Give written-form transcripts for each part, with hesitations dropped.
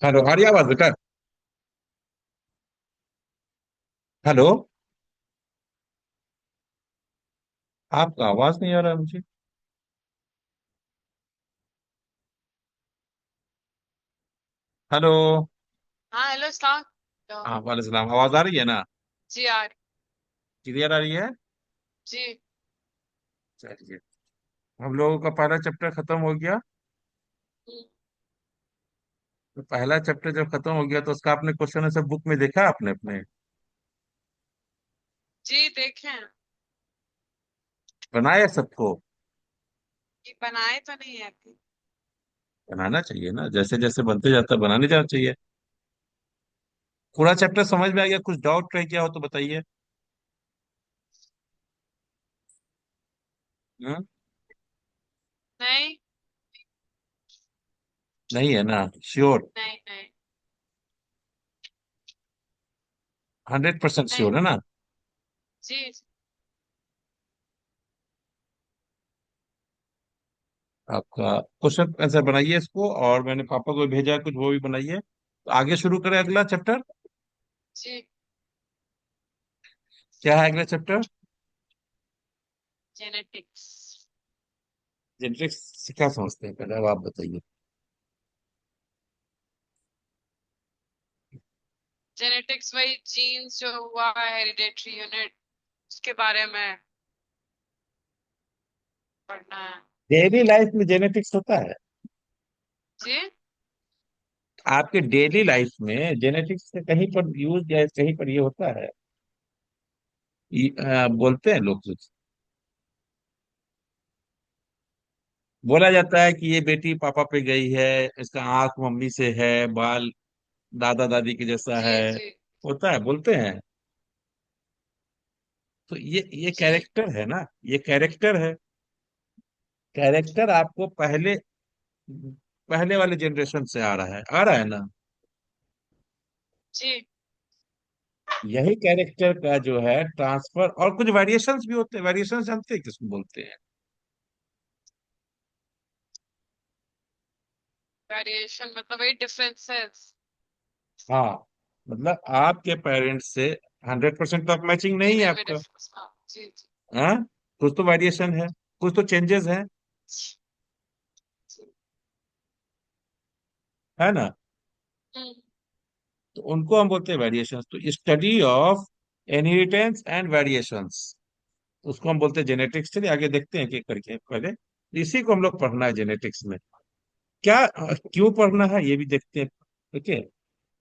Hello, आ रही आवाज बेटा? हेलो। आपका आवाज नहीं आ रहा है मुझे। हेलो। हाँ, हेलो सलाम। तो हाँ, वाले सलाम। आवाज आ रही है ना? जी यार। क्लियर आ रही है? जी। चलिए। हम लोगों का पहला चैप्टर खत्म हो गया। हम्म, तो पहला चैप्टर जब खत्म हो गया तो उसका आपने क्वेश्चन आंसर बुक में देखा आपने अपने? जी देखें। बनाया सबको? ये बनाए तो नहीं है अभी। बनाना चाहिए ना, जैसे जैसे बनते जाता है बनाने जाना चाहिए। पूरा चैप्टर समझ में आ गया? कुछ डाउट रह गया हो तो बताइए। हम्म? नहीं, नहीं है ना? श्योर? नहीं, नहीं, 100% नहीं। श्योर है ना? जी। आपका क्वेश्चन आंसर बनाइए इसको, और मैंने पापा को भेजा है कुछ, वो भी बनाइए। तो आगे शुरू करें अगला चैप्टर। जी। क्या है अगला चैप्टर? जेनेटिक्स। जेनेटिक्स से क्या समझते हैं, पहले अब आप बताइए। जेनेटिक्स वही जीन्स जो हुआ है, हेरिडेटरी यूनिट, उसके बारे में पढ़ना है। डेली लाइफ में जेनेटिक्स होता है? जी। आपके डेली लाइफ में जेनेटिक्स का कहीं पर यूज या कहीं पर ये होता है? बोलते हैं लोग कुछ? बोला जाता है कि ये बेटी पापा पे गई है, इसका आंख मम्मी से है, बाल दादा दादी के जैसा जी। है। जी। होता है, बोलते हैं। तो ये जी। कैरेक्टर है ना, ये कैरेक्टर है। कैरेक्टर आपको पहले पहले वाले जनरेशन से आ रहा है ना? जी। यही कैरेक्टर का जो है ट्रांसफर, और कुछ वेरिएशंस भी होते हैं। वेरिएशंस जानते हैं किसको बोलते हैं? वेरिएशन मतलब वही डिफरेंसेस। हाँ, मतलब आपके पेरेंट्स से 100% तो आप मैचिंग जी, नहीं है में भी आपका। डिफरेंस। हाँ, जी, जी। हाँ, कुछ तो वेरिएशन है, कुछ तो चेंजेस है। जी। है ना? हम्म। तो उनको हम बोलते हैं वेरिएशंस। तो study of inheritance and variations, उसको हम बोलते हैं जेनेटिक्स। चलिए आगे देखते हैं कि करके पहले इसी को हम लोग पढ़ना है जेनेटिक्स में। क्या क्यों पढ़ना है ये भी देखते हैं। ठीक है?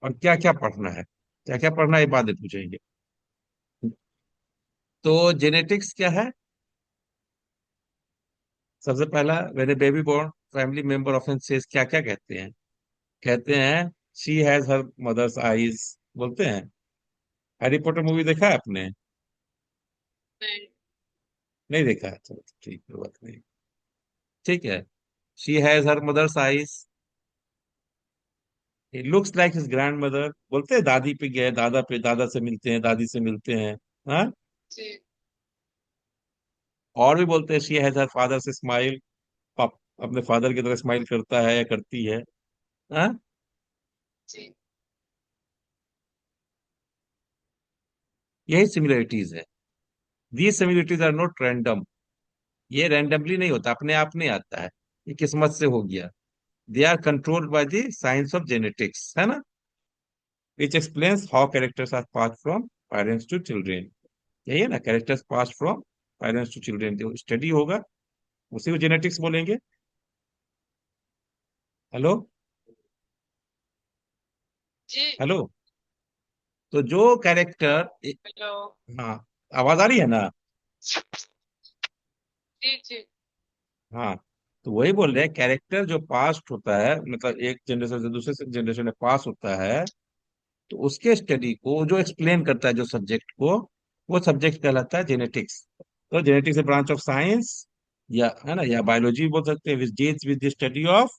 और क्या क्या पढ़ना है, क्या क्या पढ़ना है ये बाद में पूछेंगे। तो जेनेटिक्स क्या है? सबसे पहला, when a baby born family member often says, क्या क्या कहते हैं? कहते हैं she has her mother's eyes, बोलते हैं। हैरी पॉटर मूवी देखा है आपने? नहीं। नहीं देखा है? चलो ठीक है, बात नहीं। ठीक है। She has her mother's eyes, he looks like his grandmother, बोलते हैं। दादी पे गए, दादा पे, दादा से मिलते हैं, दादी से मिलते हैं। हाँ। जी। और भी बोलते हैं शी हैज हर फादर से स्माइल, अपने फादर की तरह स्माइल करता है या करती है। हाँ। जी। यही सिमिलरिटीज है। These similarities are not random. ये रैंडमली नहीं होता, अपने आप नहीं आता है। ये किस्मत से हो गया। They are controlled by the science of genetics, है ना? Which explains how characters are pass from parents to children. यही है ना, characters pass from parents to children, जो स्टडी होगा उसी को जेनेटिक्स बोलेंगे। हेलो। जी। हेलो। तो जो कैरेक्टर, हेलो। हाँ, आवाज आ रही है ना? जी। जी। हाँ। तो वही बोल रहे हैं, कैरेक्टर जो पास्ट होता है, मतलब एक जनरेशन से दूसरे जनरेशन में पास होता है, तो उसके स्टडी को जो एक्सप्लेन करता है, जो सब्जेक्ट को, वो सब्जेक्ट कहलाता है जेनेटिक्स। तो genetics A branch of science, या है ना, या बायोलॉजी बोल सकते हैं, which deals with the study of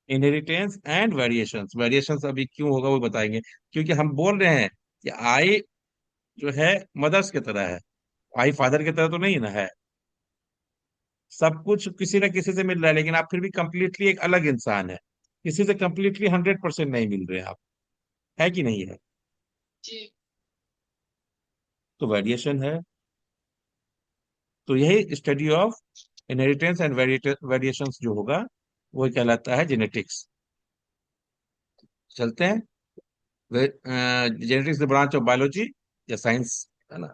inheritance and variations. Variations अभी क्यों होगा वो बताएंगे। क्योंकि हम बोल रहे हैं कि आई जो है मदर्स की तरह है, आई फादर की तरह तो नहीं ना है। सब कुछ किसी न किसी से मिल रहा है, लेकिन आप फिर भी कंप्लीटली एक अलग इंसान है। किसी से कंप्लीटली 100% नहीं मिल रहे आप, है कि नहीं है? जी। तो वेरिएशन है। तो यही study of inheritance and variations जो होगा वो कहलाता है जेनेटिक्स। चलते हैं। Genetics the branch of biology या साइंस, है ना,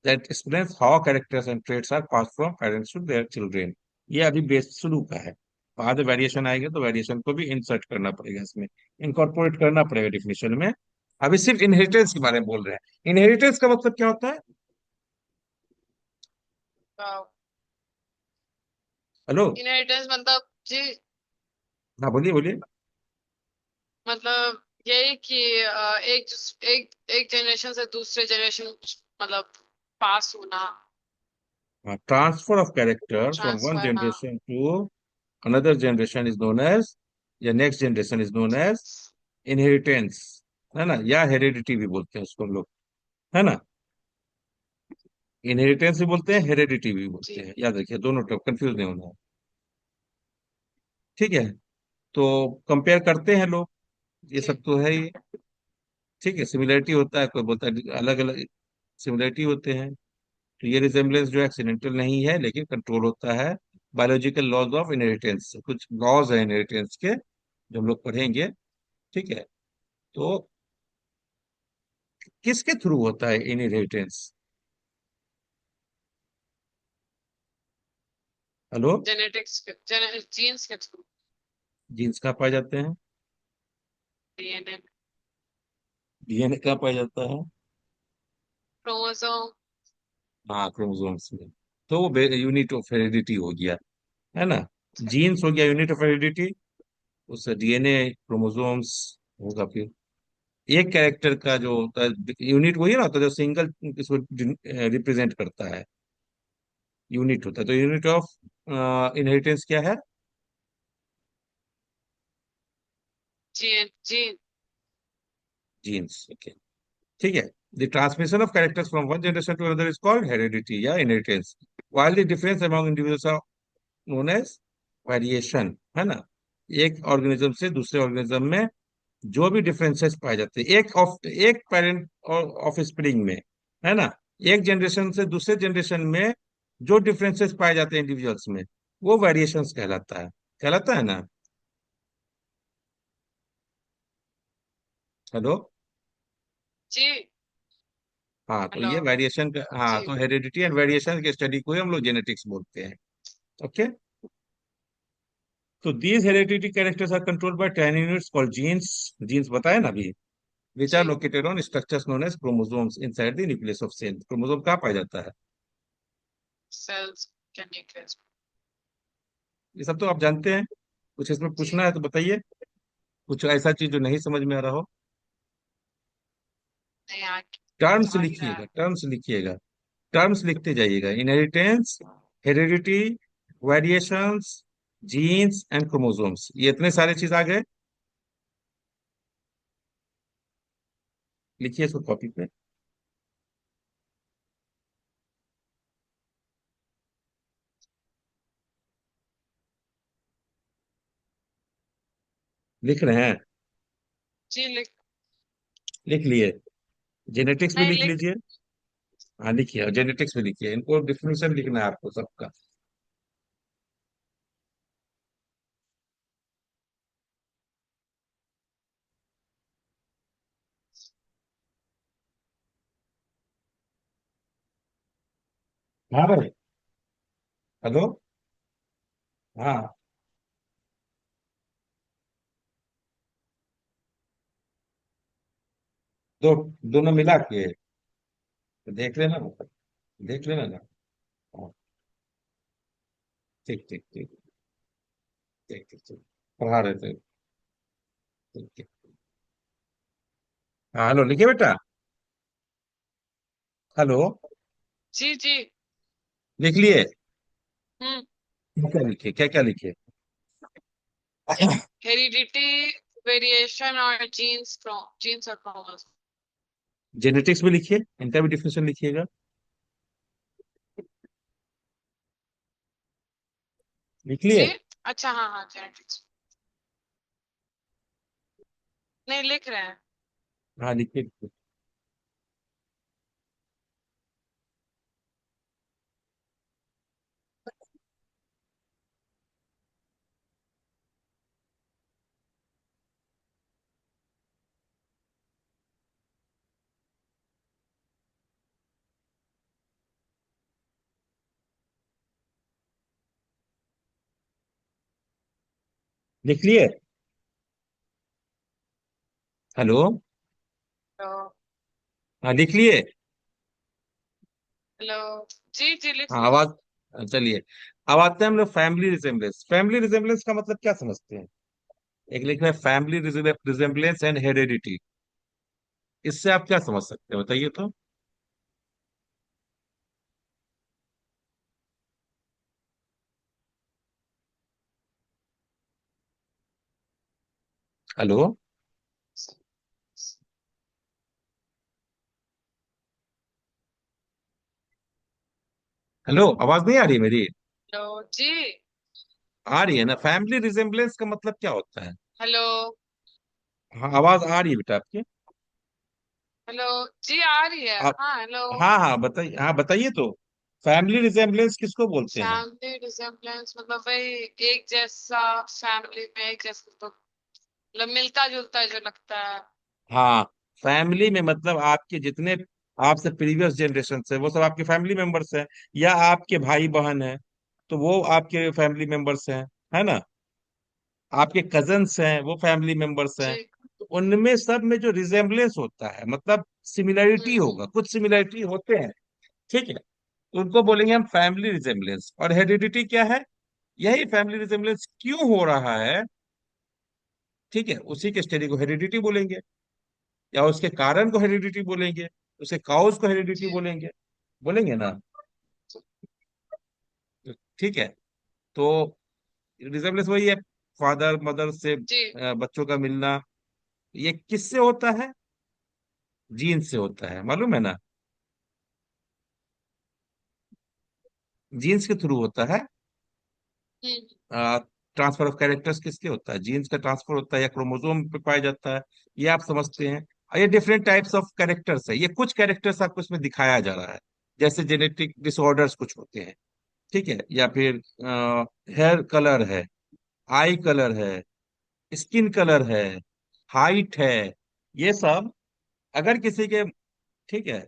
that explains how characters and traits are pass from parents to their children. ये अभी बेस शुरू का है, बाद में वेरिएशन आएगा तो वेरिएशन को भी इंसर्ट करना पड़ेगा इसमें, इनकॉर्पोरेट करना पड़ेगा डिफिनेशन में। अभी सिर्फ इनहेरिटेंस के बारे में बोल रहे हैं। इनहेरिटेंस का मतलब क्या होता है? हेलो। इनहेरिटेंस मतलब जी, हाँ बोलिए बोलिए। मतलब यही कि एक एक जनरेशन से दूसरे जनरेशन मतलब पास होना। Transfer of character from one transfer, हाँ। Generation to another generation is known as, या next generation is known as inheritance, है ना, या हेरेडिटी भी बोलते हैं उसको हम लोग, है ना। इनहेरिटेंस भी बोलते हैं, हेरेडिटी भी बोलते जी। हैं, याद रखिए दोनों टर्म, कंफ्यूज नहीं होना है। ठीक है। तो कंपेयर करते हैं लोग, ये जी। सब तो है ही। ठीक है, सिमिलरिटी होता है, कोई बोलता है अलग अलग सिमिलरिटी होते हैं। तो ये रिजेम्बलेंस जो एक्सीडेंटल नहीं है लेकिन कंट्रोल होता है बायोलॉजिकल लॉज ऑफ इनहेरिटेंस से। कुछ लॉज है इनहेरिटेंस के जो हम लोग पढ़ेंगे। ठीक है। तो किसके थ्रू होता है इनहेरिटेंस? हेलो। जेनेटिक्स के, जीन्स के थ्रू। जीन्स कहाँ पाए जाते हैं? डीएनए। डीएनए कहाँ पाया जाता है? क्रोमोसोम। हाँ, क्रोमोसोम्स में। तो वो यूनिट ऑफ हेरिडिटी हो गया, है ना। जीन्स हो गया यूनिट ऑफ हेरिडिटी, उससे डीएनए, क्रोमोसोम्स होगा फिर। एक कैरेक्टर का जो होता है यूनिट वही ना होता है जो सिंगल इसको रिप्रेजेंट करता है, यूनिट होता है। तो यूनिट ऑफ इनहेरिटेंस क्या है? Gene gene. जीन्स। ओके। ठीक है। The transmission of characters from one generation to another is called heredity या inheritance, while the difference among individuals are known as variation, है ना। एक ऑर्गेनिज्म से दूसरे ऑर्गेनिज्म में जो भी डिफरेंसेस पाए जाते हैं एक पेरेंट और ऑफ स्प्रिंग में, है ना, एक जनरेशन से दूसरे जनरेशन में जो डिफरेंसेस पाए जाते हैं इंडिविजुअल्स में, वो वेरिएशंस कहलाता है ना। हेलो। जी। हाँ, तो हेलो। ये वेरिएशन का, हाँ, जी। तो हेरिडिटी एंड वेरिएशन के स्टडी को ही हम लोग जेनेटिक्स बोलते हैं। ओके। तो these heredity characters are controlled by 10 units called genes. Genes बताए ना अभी, which are जी। located on structures known as chromosomes inside the nucleus of cell। Chromosome कहाँ पाया जाता है? सेल्स के न्यूक्लियस। ये सब तो आप जानते हैं, कुछ इसमें जी। पूछना है तो बताइए। कुछ ऐसा चीज जो नहीं समझ में आ रहा हो। नहीं, टर्म्स आ ही रहा लिखिएगा, है। टर्म्स लिखिएगा, टर्म्स लिखते जाइएगा। Inheritance, heredity, variations, genes and chromosomes, ये इतने सारे चीज आ गए। लिखिए इसको कॉपी पे। लिख रहे हैं? जी, लिख लिए? जेनेटिक्स भी नहीं लिख लीजिए। हाँ लिखिए, और जेनेटिक्स भी लिखिए, इनको डिफिनेशन लिखना है आपको सबका। हाँ भाई। हेलो। हाँ। दो, दोनों मिला के देख लेना, देख लेना ना। हाँ, ठीक ठीक ठीक ठीक ठीक ठीक। पढ़ा रहे थे। ठीक ठीक। हाँ हेलो, लिखिए बेटा। हेलो। जी। जी। लिख लिए? हम्म। क्या क्या लिखे, क्या क्या लिखे? हेरिडिटी, वेरिएशन और जीन्स और क्रोमोसोम। जेनेटिक्स भी लिखिए, इनका भी डिफिनेशन लिखिएगा। लिख लिए? जी। अच्छा, हाँ हाँ, जेनेटिक्स। नहीं, लिख रहे हैं। हाँ लिखिए। लिख लिए? हेलो? तो हाँ लिख लिए? हेलो। जी जी, लिख हाँ लिया। आवाज, चलिए। अब आते हैं हम लोग फैमिली रिजेम्बलेंस। फैमिली रिजेम्बलेंस का मतलब क्या समझते हैं? एक लिख रहा है फैमिली रिजेम्बलेंस एंड हेरेडिटी। इससे आप क्या समझ सकते हैं बताइए तो। हेलो? हेलो, आवाज नहीं आ रही है मेरी? हेलो जी। आ रही है ना? फैमिली रिजेम्बलेंस का मतलब क्या होता है? हेलो। हाँ आवाज आ रही है बेटा आपकी। हेलो जी, आ रही है, आप, हाँ, हेलो। हाँ हाँ बताइए, हाँ बताइए तो। फैमिली रिजेम्बलेंस किसको बोलते हैं? फैमिली रिजेम्बलेंस मतलब वही, एक जैसा, फैमिली में एक जैसा, तो मतलब मिलता जुलता जो लगता है। हाँ, फैमिली में मतलब आपके जितने आपसे प्रीवियस जनरेशन से वो सब आपके फैमिली मेंबर्स हैं, या आपके भाई बहन हैं तो वो आपके फैमिली मेंबर्स हैं, है ना? आपके कजन्स हैं वो फैमिली मेंबर्स हैं। जी। तो उनमें सब में जो रिजेम्बलेंस होता है मतलब सिमिलरिटी हम्म। होगा, कुछ सिमिलरिटी होते हैं, ठीक है? तो उनको बोलेंगे हम फैमिली रिजेम्बलेंस। और हेरिडिटी क्या है? यही फैमिली रिजेम्बलेंस क्यों हो रहा है, ठीक है, उसी के स्टडी को हेरिडिटी बोलेंगे, या उसके कारण को हेरिडिटी बोलेंगे, उसके काउज को हेरिडिटी जी बोलेंगे। बोलेंगे ना? ठीक है। तो रिजेम्बलेंस वही है, फादर मदर से जी बच्चों का मिलना। ये किससे होता है? जीन से होता है, मालूम है ना? जीन्स के थ्रू होता है। हम्म। ट्रांसफर ऑफ कैरेक्टर्स किसके होता है? जीन्स का ट्रांसफर होता है या क्रोमोसोम पे पाया जाता है, ये आप समझते हैं। और ये डिफरेंट टाइप्स ऑफ कैरेक्टर्स है, ये कुछ कैरेक्टर्स आपको इसमें दिखाया जा रहा है। जैसे जेनेटिक डिसऑर्डर्स कुछ होते हैं, ठीक है, या फिर हेयर कलर है, आई कलर है, स्किन कलर है, हाइट है, ये सब अगर किसी के, ठीक है,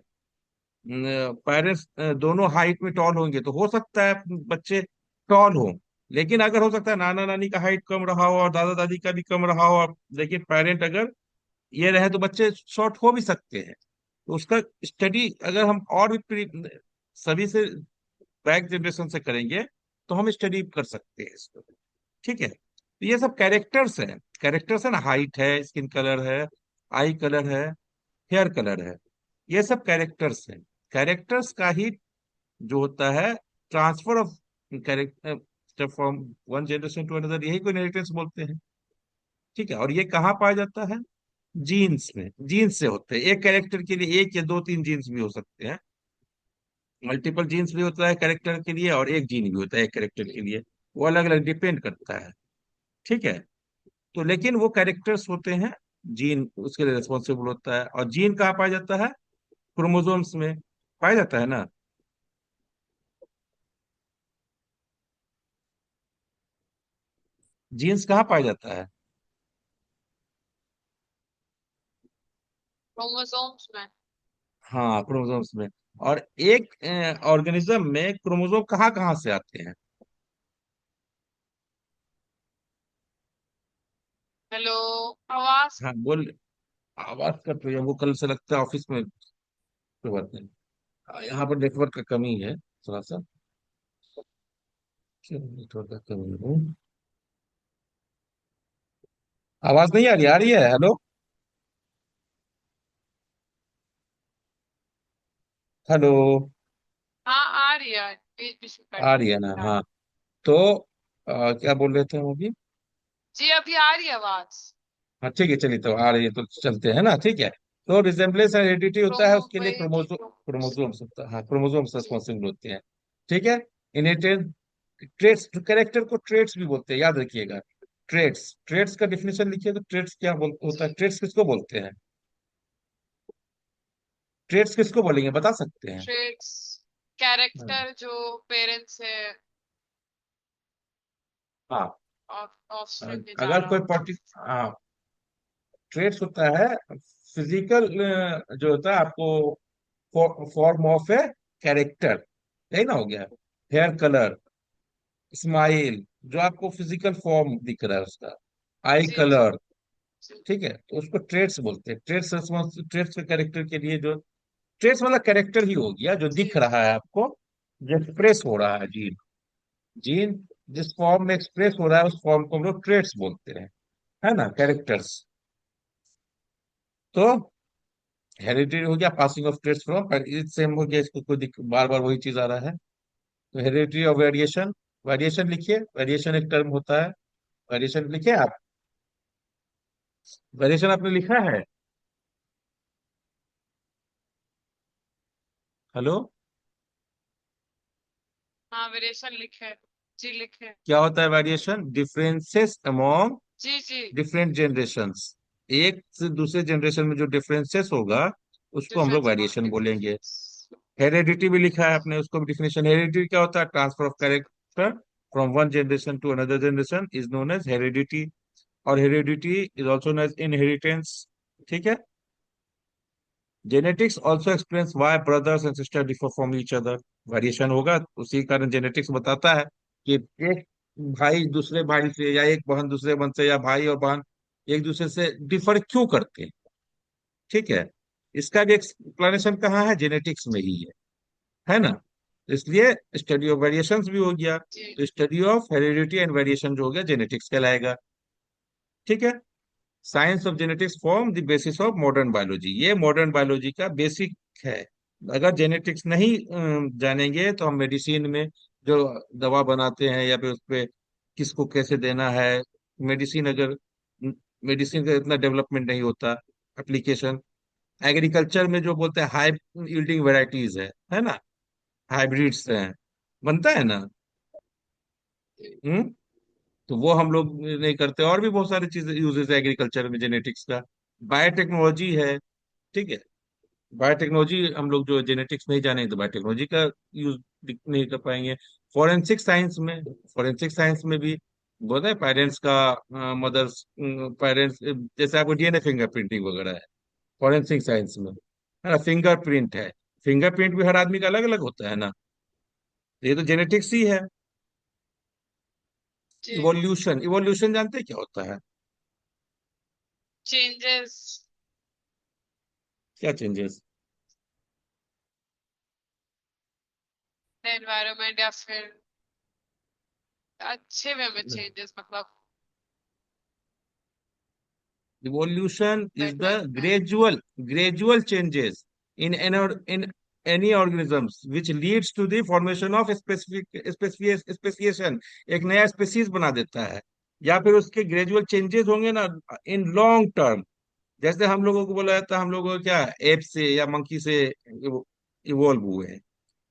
पेरेंट्स दोनों हाइट में टॉल होंगे तो हो सकता है बच्चे टॉल हो। लेकिन अगर हो सकता है नाना नानी का हाइट कम रहा हो और दादा दादी का भी कम रहा हो, लेकिन पेरेंट अगर ये रहे तो बच्चे शॉर्ट हो भी सकते हैं। तो उसका स्टडी अगर हम और भी सभी से बैक जनरेशन से करेंगे तो हम स्टडी कर सकते हैं इसको, ठीक है? तो ये सब कैरेक्टर्स हैं। कैरेक्टर्स है ना, हाइट है, स्किन कलर है, आई कलर है, हेयर कलर है, ये सब कैरेक्टर्स हैं। कैरेक्टर्स का ही जो होता है transfer of character from one generation to another, यही को इनहेरिटेंस बोलते हैं, ठीक है? और ये कहाँ पाया जाता है? जीन्स में। जीन्स से होते हैं। एक कैरेक्टर के लिए एक या दो तीन जीन्स भी हो सकते हैं, मल्टीपल जीन्स भी होता है कैरेक्टर के लिए, और एक जीन भी होता है एक कैरेक्टर के लिए। वो अलग अलग डिपेंड करता है, ठीक है? तो लेकिन वो कैरेक्टर्स होते हैं, जीन उसके लिए रिस्पॉन्सिबल होता है। और जीन कहाँ पाया जाता है? क्रोमोसोम्स में पाया जाता है ना? जीन्स कहाँ पाया जाता है? क्रोमोसोम्स में। हाँ क्रोमोसोम्स में। और एक ऑर्गेनिज्म में क्रोमोसोम कहाँ कहाँ से आते हैं? हेलो। आवाज। हाँ बोल। आवाज कट रही है, वो कल से लगता है ऑफिस में, कोई बात नहीं। यहाँ पर नेटवर्क का कमी है थोड़ा सा। क्यों नेटवर्क का कमी है? आवाज नहीं आ रही? आ रही है? हेलो? हेलो? हाँ, आ रही है, बीच बीच में कट आ रही है ना? रहा है। हाँ। तो क्या बोल रहे थे हम अभी? जी, अभी आ रही है आवाज। हाँ ठीक है, चलिए, तो आ रही है तो चलते हैं ना, ठीक है। तो रिजेम्बलेंस एंड हेरिडिटी होता है, क्रोमो उसके लिए वही की क्रोमोसोम, क्रोमोस। क्रोमोसोम्स होता है, हाँ क्रोमोसोम्स जी रिस्पॉन्सिबल होते हैं, ठीक है। इनहेरिटेड ट्रेट्स, कैरेक्टर को ट्रेट्स भी बोलते हैं, याद रखिएगा। ट्रेड्स, ट्रेड्स का डिफिनेशन लिखिए तो ट्रेड्स क्या होता है, ट्रेड्स किसको बोलते हैं, ट्रेड्स किसको बोलेंगे बता सकते हैं? ट्रेड्स हाँ। कैरेक्टर जो पेरेंट्स है, हाँ, ऑफस्प्रिंग में जा अगर रहा कोई हो। पर्टिकुलर, हाँ, ट्रेड्स होता है फिजिकल जो होता है आपको, फॉर्म ऑफ ए कैरेक्टर, यही ना हो गया, हेयर कलर, स्माइल, जो आपको फिजिकल फॉर्म दिख रहा है उसका, आई जी जी कलर, जी ठीक है, तो उसको ट्रेड्स बोलते हैं। ट्रेड्स, ट्रेड्स के कैरेक्टर के लिए जो, ट्रेड्स मतलब कैरेक्टर ही हो गया जो जी दिख रहा है आपको, जो एक्सप्रेस हो रहा है, जीन, जीन जिस फॉर्म में एक्सप्रेस हो रहा है उस फॉर्म को हम लोग ट्रेड्स बोलते हैं, है ना, कैरेक्टर्स। तो हेरिडिटी हो गया, passing of traits from, same हो गया, इसको कोई बार बार वही चीज आ रहा है। तो हेरिडिटी और वेरिएशन, वेरिएशन लिखिए, वेरिएशन एक टर्म होता है, वेरिएशन लिखिए आप, वेरिएशन आपने लिखा है? हेलो? हाँ, वेरिएशन लिखे, जी लिखे। क्या होता है वेरिएशन? डिफरेंसेस अमॉन्ग जी जी। डिफरेंट जनरेशंस, एक से दूसरे जनरेशन में जो डिफरेंसेस होगा उसको हम लोग डिफरेंस अमंग वेरिएशन बोलेंगे। डिफरेंस। हेरेडिटी भी लिखा है आपने, उसको भी डिफिनेशन, हेरेडिटी क्या होता है? Transfer of character from one generation to another generation is known as heredity, और heredity is also known as inheritance, ठीक है। Genetics also explains why brothers and sister differ from each other, variation होगा उसी कारण genetics बताता है कि एक भाई दूसरे भाई से, या एक बहन दूसरे बहन से, या भाई और बहन एक दूसरे से डिफर क्यों करते हैं, ठीक है। इसका भी एक्सप्लेनेशन कहाँ है? जेनेटिक्स में ही है ना। इसलिए स्टडी ऑफ वेरिएशंस भी हो गया, जी तो study of heredity and variation जो हो गया जेनेटिक्स कहलाएगा, ठीक है। Science of genetics form the basis of modern biology, ये मॉडर्न बायोलॉजी का बेसिक है। अगर जेनेटिक्स नहीं जानेंगे तो हम मेडिसिन में जो दवा बनाते हैं या फिर उस पे किसको कैसे देना है, मेडिसिन अगर, मेडिसिन का इतना डेवलपमेंट नहीं होता, एप्लीकेशन, एग्रीकल्चर में जो बोलते हैं हाई यील्डिंग वेराइटीज है ना, हाइब्रिड्स हैं, बनता है ना, हम्म, तो वो हम लोग नहीं करते, और भी बहुत सारी चीजें यूजेस है एग्रीकल्चर में जेनेटिक्स का। बायोटेक्नोलॉजी है, ठीक है, बायोटेक्नोलॉजी हम लोग जो जेनेटिक्स नहीं जानेंगे तो बायोटेक्नोलॉजी का यूज नहीं कर पाएंगे। फॉरेंसिक साइंस में, फॉरेंसिक साइंस में भी बोलते हैं पेरेंट्स का, मदर्स, पेरेंट्स, जैसे आपको डीएनए फिंगरप्रिंटिंग वगैरह है फॉरेंसिक साइंस में, है ना, फिंगरप्रिंट है, फिंगरप्रिंट भी हर आदमी का अलग अलग होता है ना, ये तो जेनेटिक्स ही है। जी। इवोल्यूशन, इवोल्यूशन जानते हैं क्या होता है? चेंजेस, क्या चेंजेस? एनवायरनमेंट या फिर अच्छे वे में चेंजेस, मतलब Evolution is बेटर the में। gradual changes in any organisms which leads to the formation of speciation, एक नया स्पेसीज बना देता है, या फिर उसके ग्रेजुअल चेंजेस होंगे ना इन लॉन्ग टर्म। जैसे हम लोगों को बोला जाता है, हम लोगों को क्या, एप से या मंकी से इवॉल्व हुए हैं,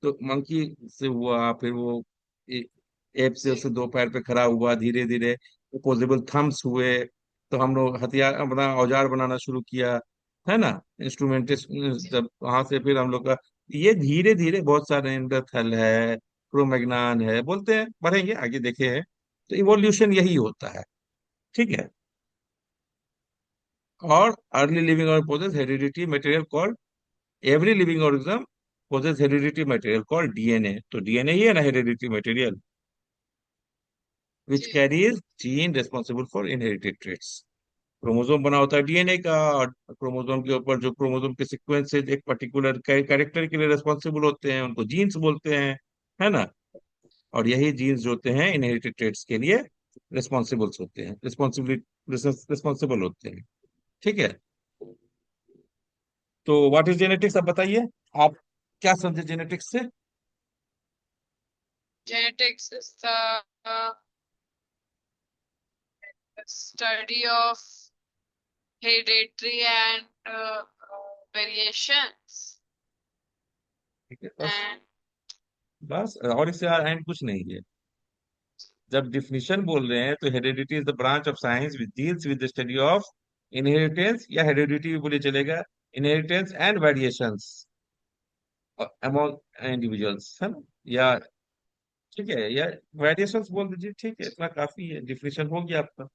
तो मंकी से हुआ, फिर वो एप से जी उससे दो पैर पे खड़ा हुआ, धीरे धीरे अपोजेबल थम्स हुए, तो हम लोग हथियार अपना औजार बनाना शुरू किया, है ना, इंस्ट्रूमेंट, जी जब वहां से फिर हम लोग का ये धीरे धीरे बहुत सारे नेanderthal है, क्रोमैग्नॉन है, बोलते हैं, बढ़ेंगे आगे देखे हैं। तो इवोल्यूशन यही होता है, ठीक है। और अर्ली लिविंग और possess heredity material called, every living organism possess heredity material called DNA, तो डीएनए ही है ना हेरिडिटी मटेरियल, विच जी carries gene responsible for inherited traits. Chromosome बना होता है डीएनए का, और क्रोमोसोम के ऊपर जो क्रोमोसोम के सीक्वेंस एक पर्टिकुलर कैरेक्टर के लिए रेस्पॉन्सिबल होते हैं उनको जीन्स बोलते हैं, है ना। और यही जीन्स जो होते हैं इनहेरिटेड ट्रेट्स के लिए रिस्पॉन्सिबल होते हैं, रिस्पॉन्सिबल होते हैं, ठीक है। तो व्हाट इज जेनेटिक्स, आप बताइए, आप क्या समझे जेनेटिक्स से? Genetics is the study of hereditary and variations ठीक है, बस, एंड बस और इससे एंड कुछ नहीं है। जब डिफिनीशन बोल रहे हैं तो heredity is the branch of science which deals with the study of inheritance, या हेरेडिटी भी बोले चलेगा, inheritance and variations among individuals, है ना, या ठीक है, या वेरिएशंस बोल दीजिए, ठीक है, इतना काफी है, डिफिनीशन हो गया आपका।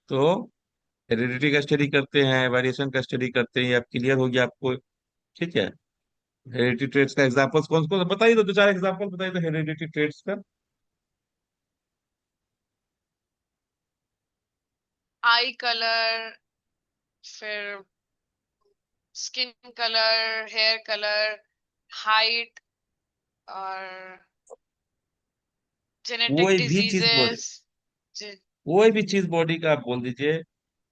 तो हेरिडिटी का स्टडी करते हैं, वेरिएशन का स्टडी करते हैं, ये अब क्लियर हो गया आपको। ठीक है। हेरिडिटी ट्रेट्स का एग्जांपल्स कौन कौन, बताइए तो, दो चार एग्जांपल बताइए तो हेरिडिटी ट्रेट्स का। आई कलर, फिर skin colour, hair colour, height, और जेनेटिक कोई भी चीज बॉडी, डिजीजेस। जी। कोई भी चीज बॉडी का आप बोल दीजिए,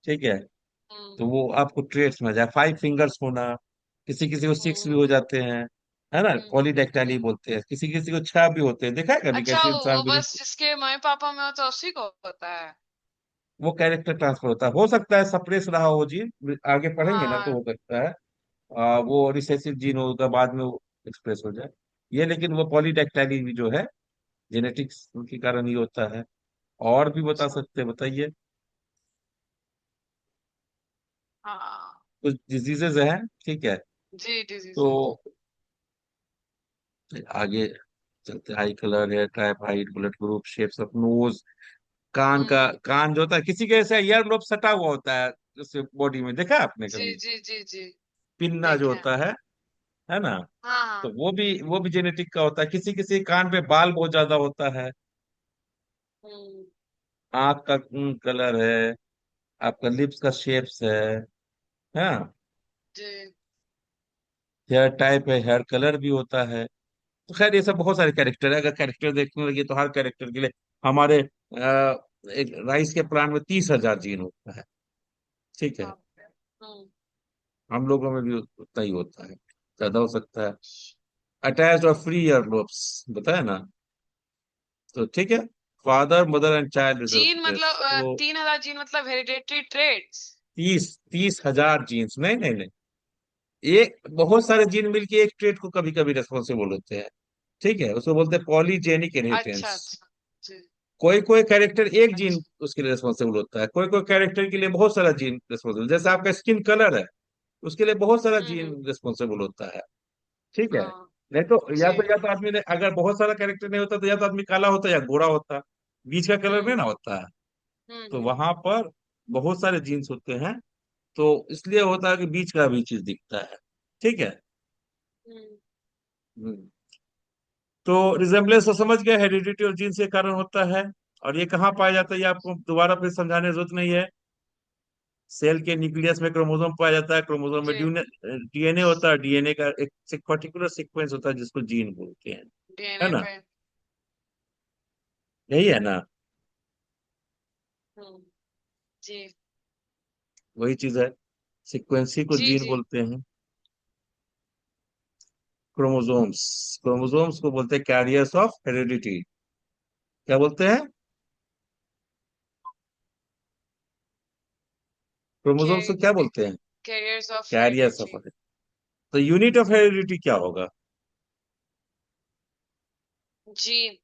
ठीक है, हम्म। तो वो आपको ट्रेट्स में आ जाए। 5 फिंगर्स होना, किसी किसी को 6 भी हम्म। हो जाते हैं, है ना, पॉलीडेक्टाइली हम्म। बोलते हैं, किसी किसी को 6 भी होते हैं, देखा है कभी अच्छा, कैसे इंसान वो को बस जिसके मम्मी पापा में हो तो उसी को होता है। वो कैरेक्टर ट्रांसफर होता है। हो सकता है सप्रेस रहा हो जीन, आगे पढ़ेंगे ना तो हाँ। हो सकता है वो रिसेसिव जीन होगा, बाद में वो एक्सप्रेस हो जाए। ये लेकिन वो पॉलीडेक्टाइली भी जो है जेनेटिक्स के कारण ही होता है। और भी बता अच्छा। सकते हैं, बताइए। हाँ। कुछ डिजीजेज हैं, ठीक है, जी, डिजीज तो है। आगे चलते हैं। Eye colour, hair type, height, blood group, shapes of nose, कान का, हम्म। कान जो होता है किसी के ऐसे ईयर लोब सटा हुआ होता है जैसे बॉडी में, देखा है आपने जी, कभी, जी, जी, जी। पिन्ना जो देखे हैं। होता है ना, हाँ, तो हाँ। वो भी जेनेटिक का होता है। किसी किसी कान पे बाल बहुत ज्यादा होता है, हम्म। आंख का कलर है, आपका लिप्स का शेप्स है, हाँ, जी। हेयर टाइप है, हेयर कलर भी होता है। तो खैर ये सब बहुत सारे कैरेक्टर है, अगर कैरेक्टर देखने लगे तो हर कैरेक्टर के लिए हमारे एक राइस के प्लांट में 30,000 जीन होता है, ठीक है, बाप रे। हम लोगों में भी उतना ही होता है, ज्यादा हो सकता है। अटैच्ड और फ्री ईयर लोब्स बताया ना, तो ठीक है, father mother and child reserve gene मतलब तो 3,000 जीन मतलब हेरिडेटरी ट्रेड्स। 30,000 जीन्स, नहीं नहीं नहीं, ये बहुत सारे जीन मिलके एक ट्रेट को कभी कभी रेस्पॉन्सिबल होते हैं, ठीक है, उसको बोलते हैं पॉलीजेनिक अच्छा, इनहेरिटेंस। अच्छा। जी। कोई कोई कैरेक्टर एक जीन अच्छा। उसके लिए रिस्पॉन्सिबल होता है, कोई कोई कैरेक्टर के लिए बहुत सारा जीन रिस्पॉन्सिबल, जैसे आपका स्किन कलर है, उसके लिए बहुत सारा जीन हम्म। रिस्पॉन्सिबल होता है, ठीक है। हाँ। नहीं तो जी। या तो आदमी ने, अगर बहुत सारा कैरेक्टर नहीं होता तो या तो आदमी काला होता या गोरा होता, बीच का कलर नहीं हम्म। ना होता है। तो हम्म। वहां पर बहुत सारे जीन्स होते हैं, तो इसलिए होता है कि बीच का भी चीज दिखता है, ठीक है। हम्म। हम्म। तो रिजेम्बलेंस तो समझ गया, हेरिडिटी और जीन्स के कारण होता है। और ये कहाँ पाया जाता है, ये आपको दोबारा फिर समझाने की जरूरत नहीं है। सेल के न्यूक्लियस में क्रोमोसोम पाया जाता है, क्रोमोसोम में जी। डीएनए होता है, डीएनए का एक पर्टिकुलर सीक्वेंस होता है जिसको जीन बोलते हैं, है डीएनए ना, पे। यही है ना, हम्म। जी, वही चीज है, सीक्वेंस ही को जी, जीन जी। बोलते हैं। क्रोमोसोम्स, क्रोमोसोम्स को बोलते हैं कैरियर्स ऑफ हेरिडिटी, क्या बोलते हैं, क्रोमोसोम्स को क्या बोलते हैं, carriers of carriers of. Heredity. तो यूनिट ऑफ हेरिडिटी क्या होगा। जीन।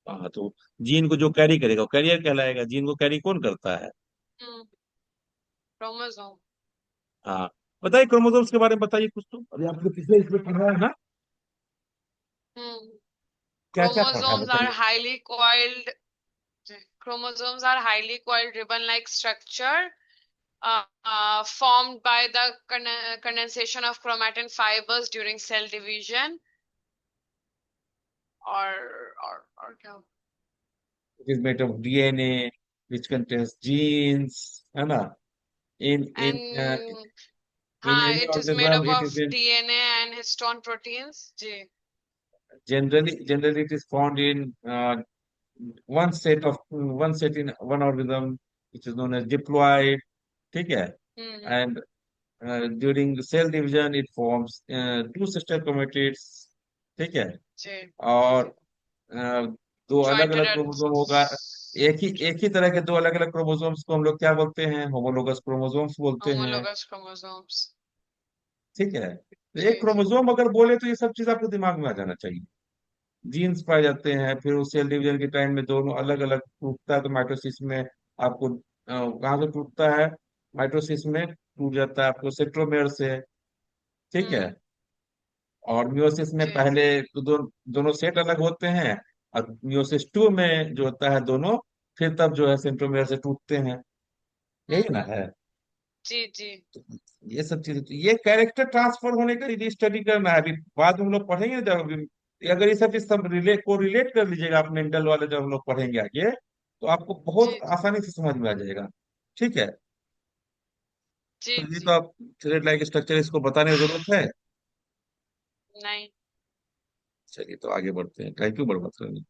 हाँ, तो जीन को जो कैरी करेगा वो कैरियर कहलाएगा, जीन को कैरी कौन करता है। हम्म। क्रोमोसोम। हाँ, बताइए क्रोमोसोम्स के बारे में बताइए कुछ, तो अभी आपने पिछले इसमें पढ़ा है ना, हम्म। क्या क्या पढ़ा है chromosomes are बताइए। highly coiled chromosomes are highly coiled ribbon-like structure formed by the condensation of chromatin fibers during cell division, और क्या। It is made of DNA which contains genes, है ना, इन इन एंड इन हाँ, any it is made organism up it of is in, DNA and histone proteins जी। generally it is found in one set in one organism which is known as diploid, ठीक है, हम्म। and during cell division it forms two sister chromatids, ठीक है, जी। और अ, दो अलग jointed अलग at chromosome होगा। एक ही तरह के दो अलग अलग क्रोमोसोम्स को हम लोग क्या बोलते हैं, होमोलोगस क्रोमोसोम्स बोलते हैं, homologous chromosomes ठीक है। तो एक जी। क्रोमोसोम अगर बोले तो ये सब चीज आपको दिमाग में आ जाना चाहिए। जीन्स पाए जाते हैं, फिर उस सेल डिवीजन के टाइम में दोनों अलग अलग टूटता है, तो माइटोसिस में आपको कहाँ से टूटता है? माइटोसिस में टूट जाता है आपको सेंट्रोमेयर से। ठीक है। हम्म। और मियोसिस में जी पहले तो दोनों सेट अलग होते हैं, और मियोसिस टू में जो होता है दोनों, फिर तब जो है सेंट्रोमेयर से टूटते हैं। यही ना हम्म। है? जी जी ये सब चीजें, तो ये कैरेक्टर ट्रांसफर होने का यदि स्टडी करना है, अभी बाद में हम लोग पढ़ेंगे जब अगर ये सब चीज सब रिलेट कर लीजिएगा आप मेंटल वाले, जब हम लोग पढ़ेंगे आगे, तो आपको बहुत जी जी आसानी से समझ में आ जाएगा। ठीक है। जी तो ये तो जी। आप थ्रेड लाइक स्ट्रक्चर इसको बताने की जरूरत है। नहीं। चलिए तो आगे बढ़ते हैं, क्यों बर्बाद करनी।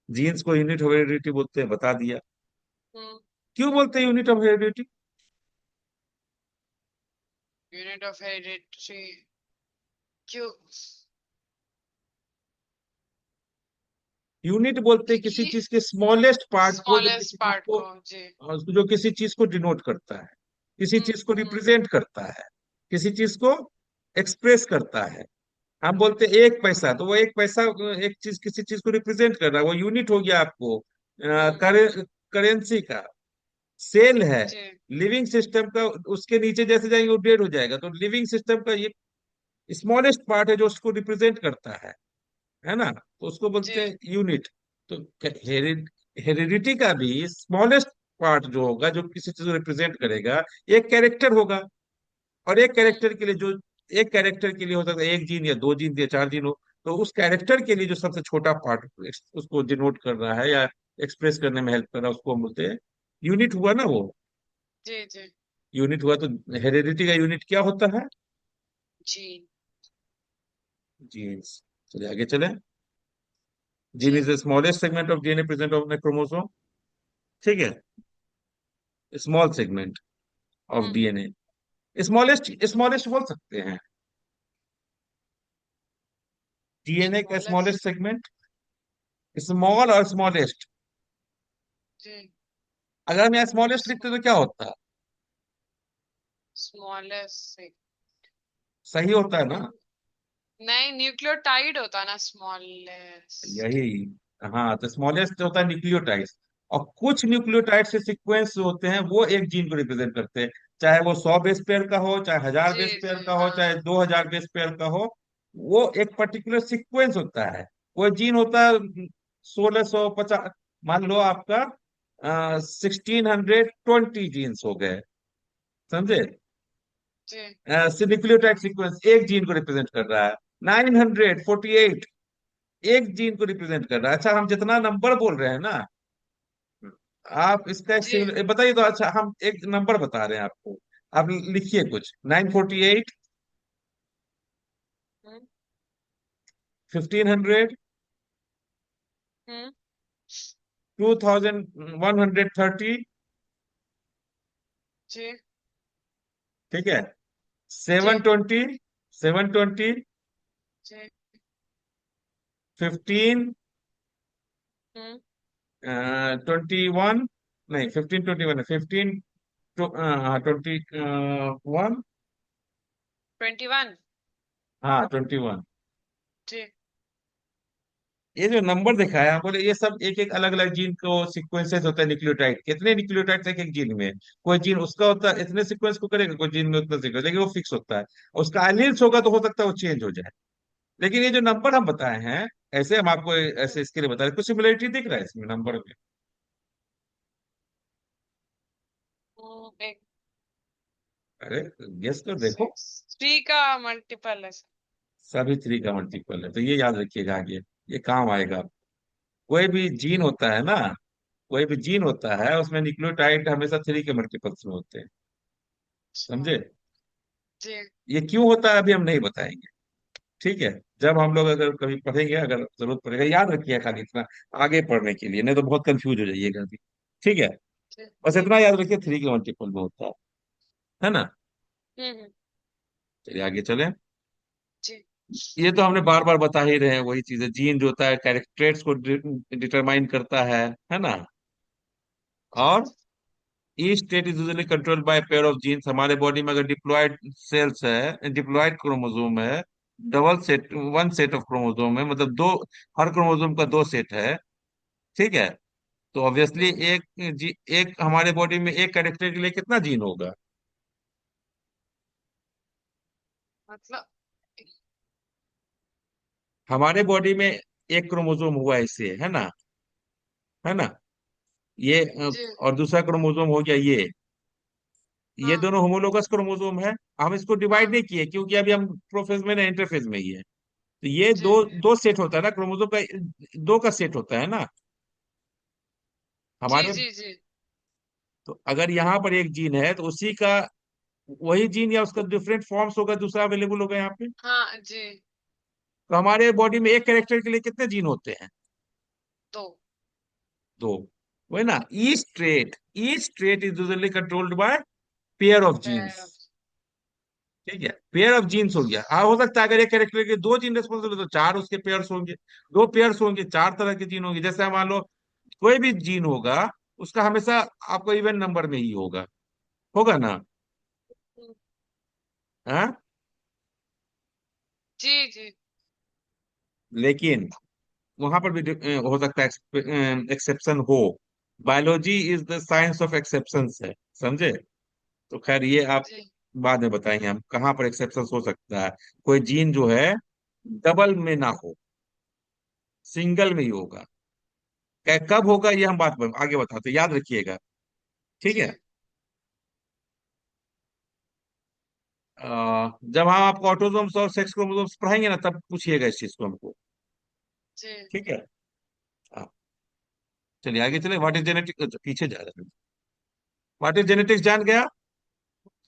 जीन्स को यूनिट ऑफ हेरिडिटी बोलते हैं, बता दिया। हम्म। क्यों बोलते हैं unit of heredity? Unit of heredity क्यों? यूनिट बोलते हैं किसी क्योंकि चीज के स्मॉलेस्ट पार्ट को, जो स्मॉलेस्ट किसी चीज पार्ट को को। जी। जो किसी चीज को डिनोट करता है, किसी चीज को हम्म। रिप्रेजेंट करता है, किसी चीज को एक्सप्रेस करता है। हम बोलते हैं एक पैसा, तो वो एक पैसा एक चीज किसी चीज को रिप्रेजेंट कर रहा है, वो यूनिट हो गया आपको हम्म। करेंसी का। सेल है, जी। लिविंग सिस्टम का, उसके नीचे जैसे जाएंगे वो डेड हो जाएगा, तो लिविंग सिस्टम का ये स्मॉलेस्ट पार्ट है जो उसको रिप्रेजेंट करता है ना, तो उसको बोलते जी। हैं यूनिट। तो हेरिडिटी का भी स्मॉलेस्ट पार्ट जो होगा, जो किसी चीज को रिप्रेजेंट करेगा, एक कैरेक्टर होगा। और एक हम्म। कैरेक्टर के लिए जो एक कैरेक्टर के लिए हो सकता है एक जीन या दो जीन या चार जीन हो, तो उस कैरेक्टर के लिए जो सबसे छोटा पार्ट उसको डिनोट कर रहा है या एक्सप्रेस करने में हेल्प कर रहा है, उसको हम बोलते हैं यूनिट। हुआ ना वो? जी जी यूनिट हुआ। तो हेरिडिटी का यूनिट क्या होता है? जी जीन्स। चलिए आगे चलें। जीन जी। Is the smallest segment of DNA present on chromosome. ठीक है। Small segment of hmm. DNA. Smallest smallest बोल सकते हैं, डीएनए का स्मॉलेस्ट। स्मॉलेस्ट सेगमेंट, स्मॉल और स्मॉलेस्ट। जी। अगर हम यहाँ स्मॉलेस्ट लिखते तो क्या होता? स्मॉलेस्ट। सही होता है ना? नहीं, न्यूक्लियोटाइड होता ना स्मॉलेस्ट। यही। हाँ, तो स्मॉलेस्ट होता है न्यूक्लियोटाइड्स। और कुछ न्यूक्लियोटाइड से सीक्वेंस होते हैं, वो एक जीन को रिप्रेजेंट करते हैं। चाहे वो 100 बेस पेयर का हो, चाहे 1000 जी बेस जी पेयर का हो, चाहे हाँ। 2000 बेस पेयर का हो, वो एक पर्टिकुलर सीक्वेंस होता है। वो जीन होता है 1650। मान लो आपका 1620 जीन्स हो गए, समझे? जी। न्यूक्लियोटाइड सीक्वेंस एक जीन को रिप्रेजेंट कर रहा है। 948 एक जीन को रिप्रेजेंट कर रहा है। अच्छा, हम जितना नंबर बोल रहे हैं ना, आप इसका एक जी। बताइए तो। अच्छा, हम एक नंबर बता रहे हैं आपको, आप लिखिए कुछ। 948, हम्म। 1500, हम्म। 2130। जी ठीक है। जी 720, 720, जी। 15, हम्म। 21, नहीं 1521 है, 15, 21। 21। हाँ 21। जी। ये जो नंबर दिखाया है, बोले ये सब एक एक अलग अलग जीन को सीक्वेंसेस होता है न्यूक्लियोटाइड। कितने न्यूक्लियोटाइड एक एक जीन में? कोई जीन उसका होता है इतने सीक्वेंस को करेगा, कोई जीन में उतना सीक्वेंस, लेकिन वो फिक्स होता है। उसका एलील्स होगा तो हो सकता है वो चेंज हो जाए। लेकिन ये जो नंबर हम बताए हैं, ऐसे हम आपको ऐसे इसके लिए बता रहे हैं। कुछ सिमिलरिटी दिख रहा है इसमें नंबर में? एक अरे, गेस कर देखो। 3 का मल्टीपल है। सभी थ्री का मल्टीपल है, तो ये याद रखिएगा आगे, ये काम आएगा। कोई भी जीन होता है ना, कोई भी जीन होता है उसमें न्यूक्लियोटाइड हमेशा थ्री के मल्टीपल्स में होते हैं। अच्छा। समझे? जी। ये क्यों होता है अभी हम नहीं बताएंगे। ठीक है। जब हम लोग अगर कभी पढ़ेंगे, अगर जरूरत पड़ेगा, याद रखिए खाली इतना आगे पढ़ने के लिए, नहीं तो बहुत कंफ्यूज हो जाइएगा अभी। ठीक है। जी बस ठीक इतना है। याद रखिए, थ्री के मल्टीपल में होता है ना? हम्म। चलिए आगे चलें। जी ये तो हमने बार बार बता ही रहे हैं वही चीजें। जीन जो होता है कैरेक्टर्स को डिटरमाइन करता है ना? जी और each state is usually controlled by pair of genes. हमारे बॉडी में अगर डिप्लॉयड सेल्स है, डिप्लॉयड क्रोमोसोम है, double set, one set of chromosome है, मतलब दो, हर क्रोमोसोम का दो सेट है। ठीक है। तो ऑब्वियसली जी एक हमारे बॉडी में एक कैरेक्टर के लिए कितना जीन होगा? मतलब। हमारे बॉडी में एक क्रोमोसोम हुआ इससे, है ना? है ना? ये जी और दूसरा क्रोमोसोम हो गया ये हाँ दोनों होमोलोगस क्रोमोसोम है। हम इसको डिवाइड नहीं हाँ किए क्योंकि अभी हम प्रोफेज में ना इंटरफेज में ही है। तो ये जी दो दो सेट होता है ना क्रोमोसोम का, दो का सेट होता है ना जी हमारे। जी जी तो अगर यहाँ पर एक जीन है तो उसी का वही जीन या उसका डिफरेंट फॉर्म्स होगा, दूसरा अवेलेबल होगा यहाँ पे। हाँ जी। तो हमारे बॉडी में एक कैरेक्टर के लिए कितने जीन होते हैं? दो। दो। वही ना, each trait is usually controlled by pair of genes. Pair. ठीक है, पेयर ऑफ जीन्स हो गया। हाँ, हो सकता है अगर एक कैरेक्टर के दो जीन रेस्पॉन्सिबल है तो चार उसके पेयर्स होंगे। दो पेयर्स होंगे, चार तरह के जीन होंगे। जैसे मान लो कोई भी जीन होगा, उसका हमेशा आपको इवन नंबर में ही होगा, होगा ना? हाँ। जी जी लेकिन वहां पर भी हो सकता है एक्सेप्शन हो। Biology is the science of exceptions है, समझे? तो खैर ये आप जी बाद में बताएंगे हम कहाँ पर एक्सेप्शन हो सकता है। कोई जीन जो है डबल में ना हो, सिंगल में ही होगा। कब होगा ये हम बात आगे बताते, याद रखिएगा। ठीक जी है। जब हम आपको ऑटोसोम्स और सेक्स क्रोमोसोम्स पढ़ाएंगे ना, तब पूछिएगा इस चीज को हमको। जी ठीक है। हाँ, चलिए आगे चले। व्हाट इज जेनेटिक, पीछे जा रहे हैं। व्हाट इज जेनेटिक्स जान गया।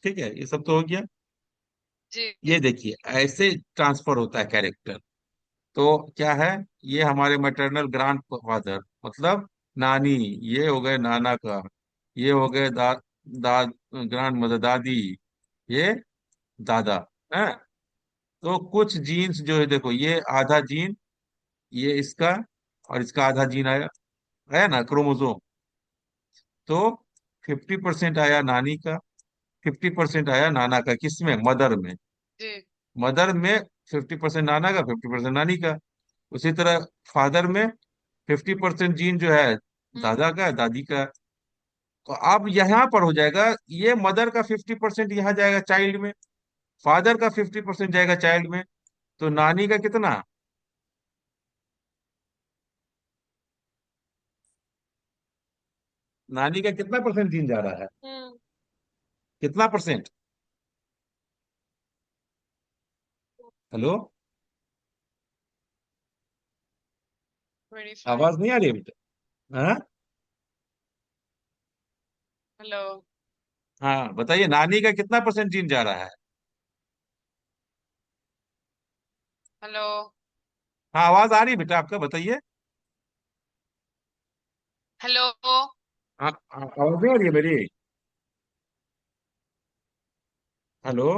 ठीक है, ये सब तो हो गया। जी ये देखिए, ऐसे ट्रांसफर होता है कैरेक्टर। तो क्या है, ये हमारे मैटरनल ग्रांड फादर, मतलब नानी, ये हो गए नाना का, ये हो गए ग्रांड मदर, दादी, ये दादा है। तो कुछ जीन्स जो है, देखो ये आधा जीन, ये इसका, और इसका आधा जीन आया, है ना क्रोमोसोम। तो 50% आया नानी का, 50% आया नाना का, किसमें? मदर में। जी मदर में 50% नाना का, 50% नानी का। उसी तरह फादर में 50% जीन जो है हम्म दादा का, दादी का। तो अब यहाँ पर हो जाएगा, ये मदर का 50% यहाँ जाएगा चाइल्ड में, फादर का 50% जाएगा चाइल्ड में। तो नानी का कितना, नानी का कितना परसेंट जीन जा रहा है? हम्म कितना परसेंट? हेलो, 25। आवाज नहीं आ रही है बेटा? हाँ। हेलो हाँ बताइए, नानी का कितना परसेंट जीन जा रहा है? हेलो हाँ, आवाज आ रही है बेटा आपका, बताइए। हेलो हाँ, आवाज नहीं आ रही है मेरी? हेलो।